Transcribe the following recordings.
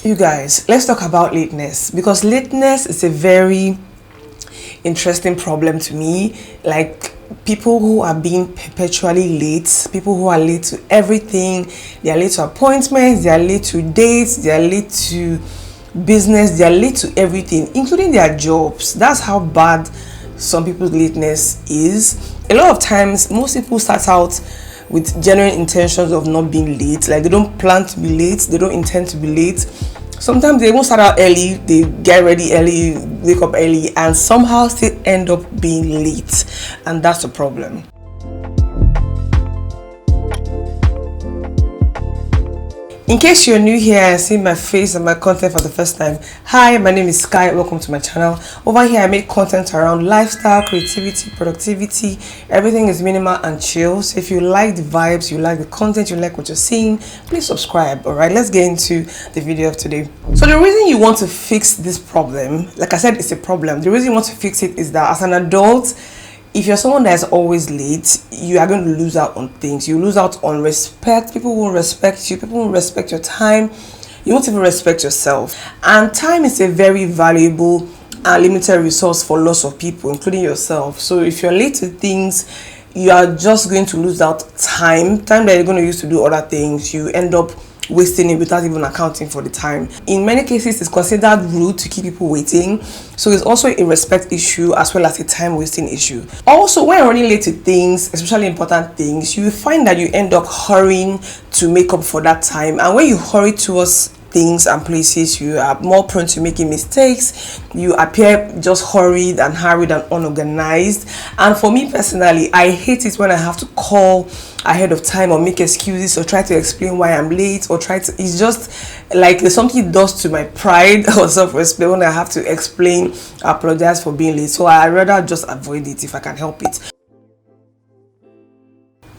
You guys, let's talk about lateness, because lateness is a very interesting problem to me. Like, people who are being perpetually late, people who are late to everything. They are late to appointments, they are late to dates, they are late to business, they are late to everything, including their jobs. That's how bad some people's lateness is. A lot of times, most people start out with genuine intentions of not being late. Like, they don't plan to be late, they don't intend to be late. Sometimes they won't start out early, they get ready early, wake up early, and somehow still end up being late. And that's the problem. In case you're new here and see my face and my content for the first time, hi, my name is Sky. Welcome to my channel. Over here, I make content around lifestyle, creativity, productivity. Everything is minimal and chill. So if you like the vibes, you like the content, you like what you're seeing, please subscribe. All right, let's get into the video of today. So the reason you want to fix this problem, like I said, it's a problem. The reason you want to fix it is that as an adult, if you're someone that is always late, you are going to lose out on things. You lose out on respect. People won't respect you. People won't respect your time. You won't even respect yourself. And time is a very valuable and limited resource for lots of people, including yourself. So if you're late to things, you are just going to lose out time that you're going to use to do other things. You end up wasting it without even accounting for the time. In many cases, it's considered rude to keep people waiting, so it's also a respect issue as well as a time wasting issue. Also, when you're running late to things, especially important things, you find that you end up hurrying to make up for that time, and when you hurry towards things and places, you are more prone to making mistakes. You appear just hurried and unorganized. And for me personally, I hate it when I have to call ahead of time or make excuses or try to explain why I'm late, or it's just like there's something it does to my pride or self-respect when I have to explain, apologize for being late. So I rather just avoid it if I can help it.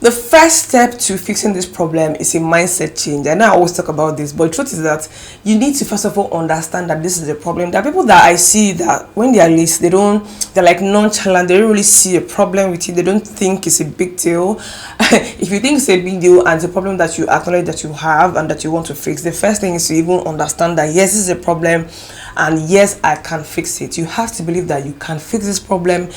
The first step to fixing this problem is a mindset change. I know I always talk about this, but the truth is that you need to first of all understand that this is a problem. There are people that I see that when they are late, they're like nonchalant. They don't really see a problem with it. They don't think it's a big deal. If you think it's a big deal and it's a problem that you acknowledge that you have and that you want to fix, the first thing is to even understand that yes, this is a problem, and yes, I can fix it. You have to believe that you can fix this problem.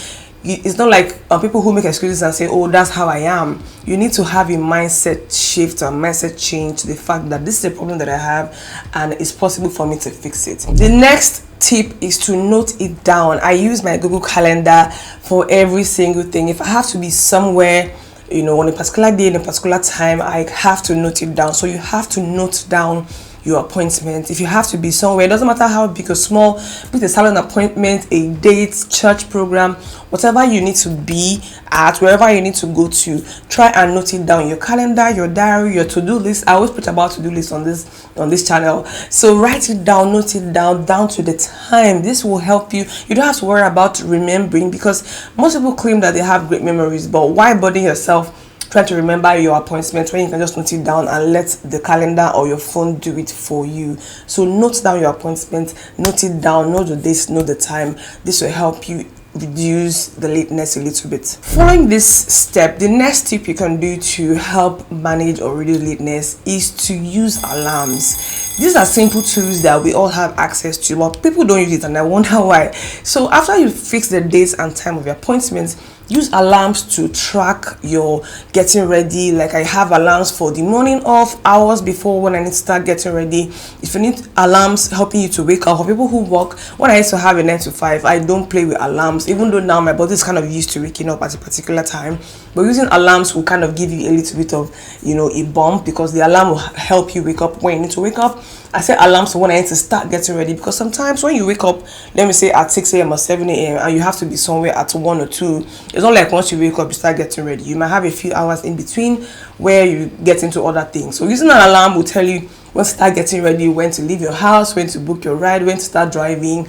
It's not like people who make excuses and say, oh, that's how I am. You need to have a mindset shift or mindset change to the fact that this is a problem that I have and it's possible for me to fix it. The next tip is to note it down. I use my Google Calendar for every single thing. If I have to be somewhere, on a particular day, in a particular time, I have to note it down. So you have to note down your appointment. If you have to be somewhere, it doesn't matter how big or small, be it a salon appointment, a date, church program, whatever you need to be at, wherever you need to go to, try and note it down. Your calendar, your diary, your to-do list. I always put about to-do list on this channel. So write it down, note it down to the time. This will help you. You don't have to worry about remembering, because most people claim that they have great memories, but why burden yourself trying to remember your appointment when you can just note it down and let the calendar or your phone do it for you? So note down your appointment, note it down, know the dates, know the time. This will help you reduce the lateness a little bit. Following this step, the next tip you can do to help manage or reduce lateness is to use alarms. These are simple tools that we all have access to, but people don't use it, and I wonder why. So after you fix the dates and time of your appointments, use alarms to track your getting ready. Like, I have alarms for the morning of, hours before when I need to start getting ready. If you need alarms helping you to wake up, for people who work, when I used to have a 9 to 5, I don't play with alarms, even though now my body is kind of used to waking up at a particular time. But using alarms will kind of give you a little bit of, a bump, because the alarm will help you wake up when you need to wake up. I set alarms for when I need to start getting ready, because sometimes when you wake up, let me say at 6 a.m. or 7 a.m. and you have to be somewhere at 1 or 2, it's not like once you wake up you start getting ready. You might have a few hours in between where you get into other things. So using an alarm will tell you when to start getting ready, when to leave your house, when to book your ride, when to start driving.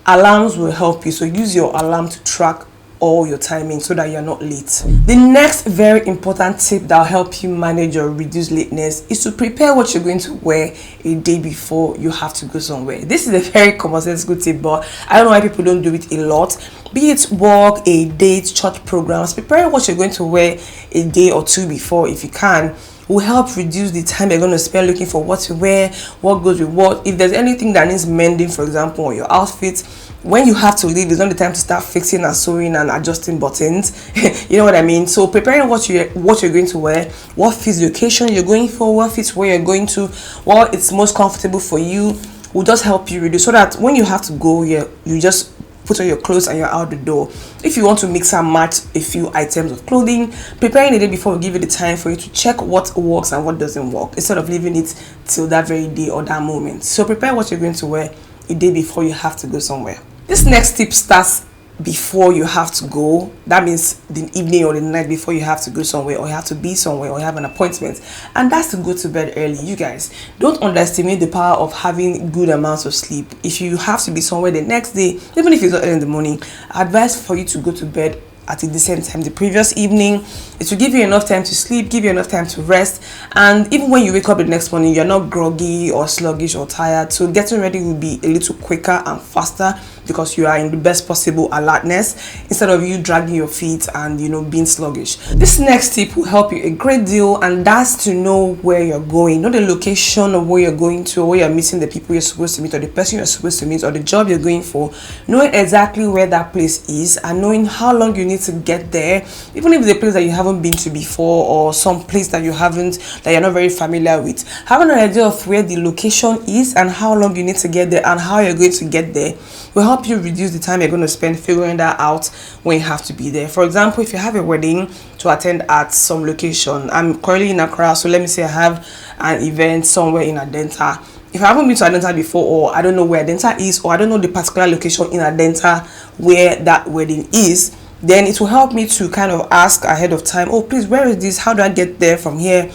Alarms will help you. So use your alarm to track all your timing so that you're not late. The next very important tip that will help you manage or reduce lateness is to prepare what you're going to wear a day before you have to go somewhere. This is a very common sense good tip, but I don't know why people don't do it a lot. Be it work, a date, church programs, prepare what you're going to wear a day or two before if you can will help reduce the time you're going to spend looking for what to wear, what goes with what. If there's anything that needs mending, for example, on your outfit, when you have to leave, it's not the time to start fixing and sewing and adjusting buttons. You know what I mean? So preparing what you're going to wear, what fits the occasion you're going for, what fits where you're going to, what it's most comfortable for you, will just help you reduce, so that when you have to go, you just put on your clothes and you're out the door. If you want to mix and match a few items of clothing, preparing the day before will give you the time for you to check what works and what doesn't work, instead of leaving it till that very day or that moment. So prepare what you're going to wear a day before you have to go somewhere. This next tip starts before you have to go. That means the evening or the night before you have to go somewhere, or you have to be somewhere, or you have an appointment, and that's to go to bed early. You guys, don't underestimate the power of having good amounts of sleep. If you have to be somewhere the next day, even if it's not early in the morning, I advise for you to go to bed at a decent time the previous evening. It will give you enough time to sleep, give you enough time to rest, and even when you wake up the next morning, you're not groggy or sluggish or tired. So getting ready will be a little quicker and faster, because you are in the best possible alertness, instead of you dragging your feet and being sluggish. This next tip will help you a great deal, and that's to know where you're going, not the location of where you're going to, or where you're meeting the people you're supposed to meet, or the person you're supposed to meet, or the job you're going for. Knowing exactly where that place is and knowing how long you need to get there, even if it's a place that you haven't been to before, or some place that you're not very familiar with. Having an idea of where the location is and how long you need to get there and how you're going to get there will help you reduce the time you're going to spend figuring that out when you have to be there. For example, if you have a wedding to attend at some location, I'm currently in Accra, so let me say I have an event somewhere in Adenta. If I haven't been to Adenta before, or I don't know where Adenta is, or I don't know the particular location in Adenta where that wedding is, then it will help me to kind of ask ahead of time, oh please, where is this, how do I get there from here?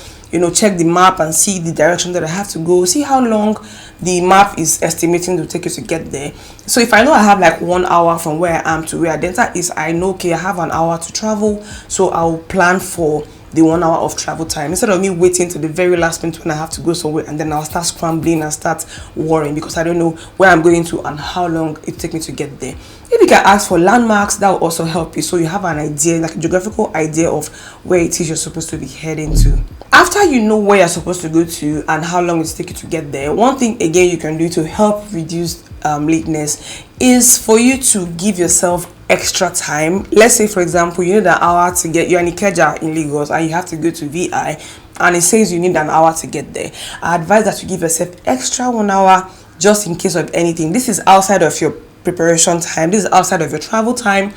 Check the map and see the direction that I have to go, see how long the map is estimating to take you to get there. So if I know I have like 1 hour from where I am to where Adenta is, I know, okay, I have an hour to travel, so I'll plan for the 1 hour of travel time, instead of me waiting to the very last minute when I have to go somewhere, and then I'll start scrambling and start worrying because I don't know where I'm going to and how long it takes me to get there. If you can ask for landmarks, that will also help you, so you have an idea, like a geographical idea of where it is you're supposed to be heading to. After you know where you're supposed to go to and how long it takes you to get there, one thing again you can do to help reduce lateness is for you to give yourself extra time. Let's say, for example, you need an hour to get, you're in Ikeja in Lagos and you have to go to VI, and it says you need an hour to get there. I advise that you give yourself extra 1 hour just in case of anything. This is outside of your preparation time, this is outside of your travel time.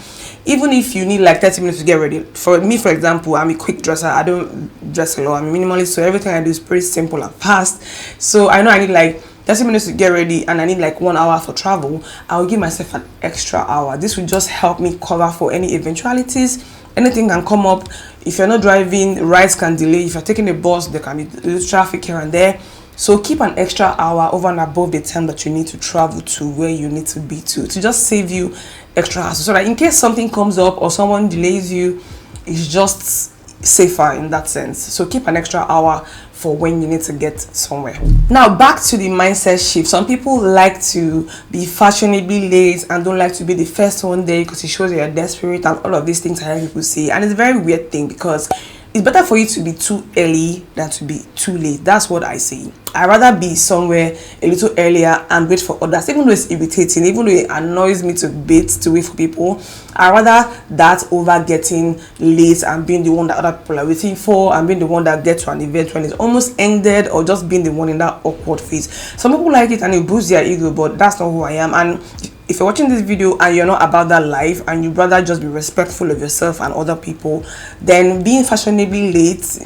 Even if you need like 30 minutes to get ready. For me, for example, I'm a quick dresser. I don't dress a lot. I'm a minimalist, so everything I do is pretty simple and fast. So I know I need like 30 minutes to get ready and I need like 1 hour for travel. I'll give myself an extra hour. This will just help me cover for any eventualities. Anything can come up. If you're not driving, rides can delay. If you're taking a bus, there can be a little traffic here and there. So keep an extra hour over and above the time that you need to travel to where you need to be to just save you extra hassle, so that in case something comes up or someone delays you, it's just safer in that sense. So keep an extra hour for when you need to get somewhere. Now back to the mindset shift. Some people like to be fashionably late and don't like to be the first one there because it shows you're desperate and all of these things I hear people say, and it's a very weird thing because it's better for you to be too early than to be too late. That's what I say. I'd rather be somewhere a little earlier and wait for others, even though it's irritating, even though it annoys me to wait for people. I'd rather that over getting late and being the one that other people are waiting for, and being the one that gets to an event when it's almost ended, or just being the one in that awkward phase. Some people like it and it boosts their ego, but that's not who I am. And if you're watching this video and you're not about that life and you'd rather just be respectful of yourself and other people, then being fashionably late,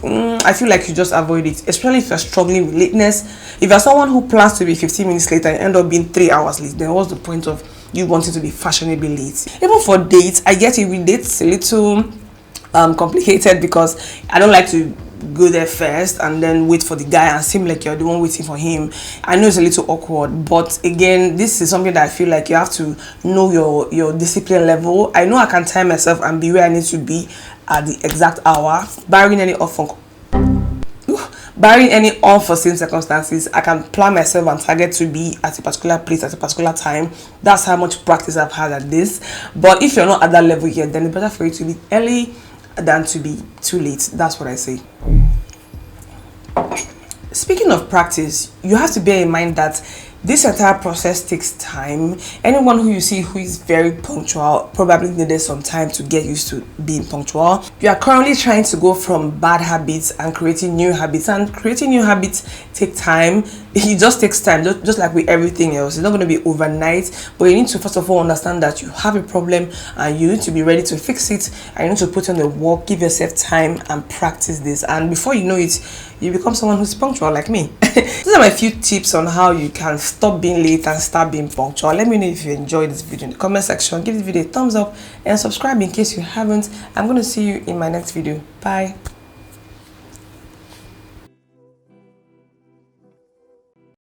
I feel like you just avoid it, especially if you're struggling with lateness. If you're someone who plans to be 15 minutes late and end up being 3 hours late, then what's the point of you wanting to be fashionably late? Even for dates, I get it, with dates a little complicated because I don't like to go there first and then wait for the guy and seem like you're the one waiting for him. I know it's a little awkward, but again, this is something that I feel like you have to know your discipline level. I know I can time myself and be where I need to be at the exact hour, barring any unforeseen circumstances. I can plan myself and target to be at a particular place at a particular time. That's how much practice I've had at this. But if you're not at that level yet, then it's better for you to be early than to be too late. That's what I say. Speaking of practice, you have to bear in mind that this entire process takes time. Anyone who you see who is very punctual probably needed some time to get used to being punctual. You are currently trying to go from bad habits and creating new habits, and creating new habits take time. It just takes time, just like with everything else. It's not going to be overnight, but you need to first of all understand that you have a problem and you need to be ready to fix it, and you need to put in the work, give yourself time and practice this, and before you know it, you become someone who's punctual like me. These are my few tips on how you can stop being late and start being punctual. Let me know if you enjoyed this video in the comment section. Give this video a thumbs up and subscribe in case you haven't. I'm going to see you in my next video. Bye.